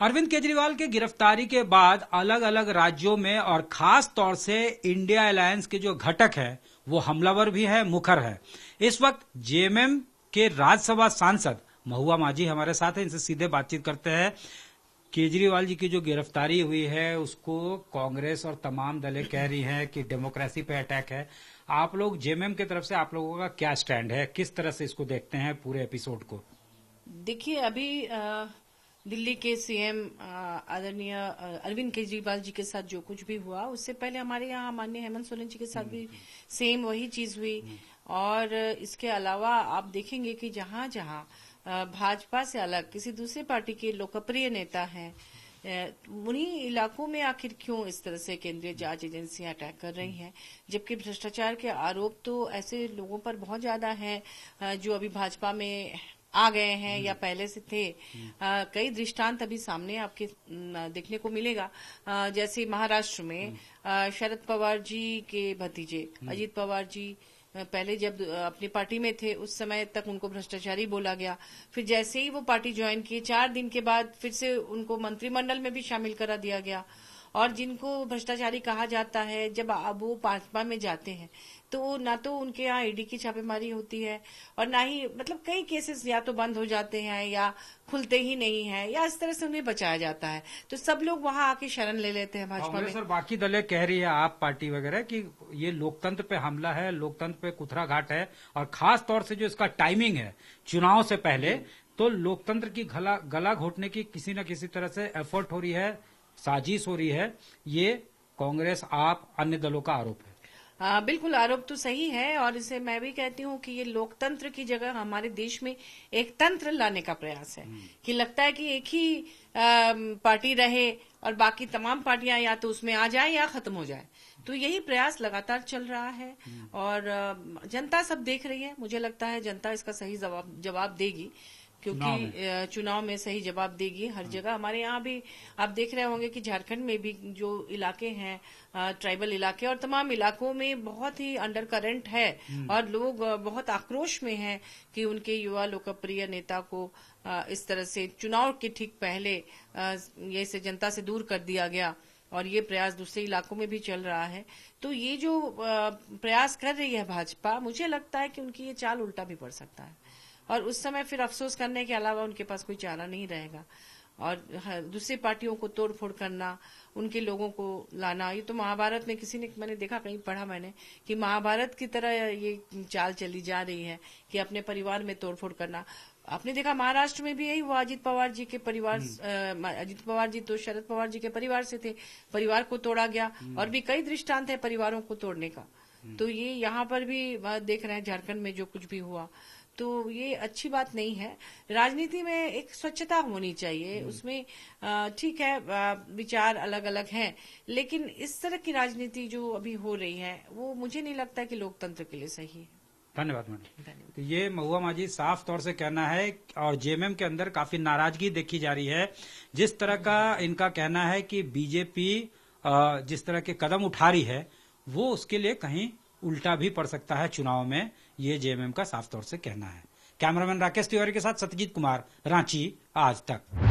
अरविंद केजरीवाल के गिरफ्तारी के बाद अलग अलग राज्यों में और खास तौर से इंडिया अलायंस के जो घटक है वो हमलावर भी है, मुखर है। इस वक्त जेएमएम के राज्यसभा सांसद महुआ माझी हमारे साथ हैं, इनसे सीधे बातचीत करते हैं। केजरीवाल जी की जो गिरफ्तारी हुई है उसको कांग्रेस और तमाम दलें कह रही हैं कि डेमोक्रेसी पे अटैक है। आप लोग जेएमएम की तरफ से आप लोगों का क्या स्टैंड है, किस तरह से इसको देखते हैं पूरे एपिसोड को? देखिए, अभी दिल्ली के सीएम आदरणीय अरविंद केजरीवाल जी के साथ जो कुछ भी हुआ, उससे पहले हमारे यहाँ माननीय हेमंत सोरेन जी के साथ भी सेम वही चीज हुई। और इसके अलावा आप देखेंगे कि जहां जहां भाजपा से अलग किसी दूसरी पार्टी के लोकप्रिय नेता हैं, उन्हीं इलाकों में आखिर क्यों इस तरह से केंद्रीय जांच एजेंसियां अटैक कर रही हैं, जबकि भ्रष्टाचार के आरोप तो ऐसे लोगों पर बहुत ज्यादा हैं जो अभी भाजपा में आ गए हैं या पहले से थे। कई दृष्टांत अभी सामने आपके देखने को मिलेगा। जैसे महाराष्ट्र में शरद पवार जी के भतीजे अजित पवार जी पहले जब अपनी पार्टी में थे उस समय तक उनको भ्रष्टाचारी बोला गया। फिर जैसे ही वो पार्टी ज्वाइन किए 4 दिन के बाद फिर से उनको मंत्रिमंडल में भी शामिल करा दिया गया। और जिनको भ्रष्टाचारी कहा जाता है, जब अब वो भाजपा में जाते हैं तो ना तो उनके यहाँ ईडी की छापेमारी होती है और ना ही मतलब कई केसेस या तो बंद हो जाते हैं या खुलते ही नहीं है या इस तरह से उन्हें बचाया जाता है। तो सब लोग वहां आके शरण ले लेते हैं भाजपा में। सर, बाकी दलें कह रही है, आप पार्टी वगैरह, कि ये लोकतंत्र पे हमला है, लोकतंत्र पे कुथराघात है और खास तौर से जो इसका टाइमिंग है चुनाव से पहले, तो लोकतंत्र की गला घोटने की किसी न किसी तरह से एफर्ट हो रही है, साजिश हो रही है। ये कांग्रेस, आप, अन्य दलों का आरोप है। बिल्कुल, आरोप तो सही है और इसे मैं भी कहती हूँ कि ये लोकतंत्र की जगह हमारे देश में एक तंत्र लाने का प्रयास है कि लगता है कि एक ही पार्टी रहे और बाकी तमाम पार्टियां या तो उसमें आ जाए या खत्म हो जाए। तो यही प्रयास लगातार चल रहा है और जनता सब देख रही है। मुझे लगता है जनता इसका सही जवाब देगी, क्योंकि चुनाव में सही जवाब देगी हर जगह। हमारे यहाँ भी आप देख रहे होंगे कि झारखंड में भी जो इलाके हैं, ट्राइबल इलाके और तमाम इलाकों में बहुत ही अंडर करंट है और लोग बहुत आक्रोश में हैं कि उनके युवा लोकप्रिय नेता को इस तरह से चुनाव के ठीक पहले ये से जनता से दूर कर दिया गया और ये प्रयास दूसरे इलाकों में भी चल रहा है। तो ये जो प्रयास कर रही है भाजपा, मुझे लगता है कि उनकी ये चाल उल्टा भी पड़ सकता है और उस समय फिर अफसोस करने के अलावा उनके पास कोई चारा नहीं रहेगा। और दूसरी पार्टियों को तोड़ फोड़ करना, उनके लोगों को लाना, ये तो महाभारत में किसी ने, मैंने देखा, कहीं पढ़ा मैंने कि महाभारत की तरह ये चाल चली जा रही है कि अपने परिवार में तोड़ फोड़ करना। आपने देखा महाराष्ट्र में भी यही हुआ। अजित पवार जी के परिवार, अजित पवार जी तो शरद पवार जी के परिवार से थे, परिवार को तोड़ा गया और भी कई दृष्टांत है परिवारों को तोड़ने का। तो ये यहाँ पर भी देख रहे हैं झारखंड में जो कुछ भी हुआ, तो ये अच्छी बात नहीं है। राजनीति में एक स्वच्छता होनी चाहिए, उसमें ठीक है विचार अलग अलग हैं, लेकिन इस तरह की राजनीति जो अभी हो रही है वो मुझे नहीं लगता कि लोकतंत्र के लिए सही है। धन्यवाद मैडम। तो ये महुआ माझी साफ तौर से कहना है और जेएमएम के अंदर काफी नाराजगी देखी जा रही है। जिस तरह का इनका कहना है कि बीजेपी जिस तरह के कदम उठा रही है वो उसके लिए कहीं उल्टा भी पड़ सकता है चुनाव में, ये जेएमएम का साफ तौर से कहना है। कैमरामैन राकेश तिवारी के साथ सत्यजीत कुमार, रांची आज तक।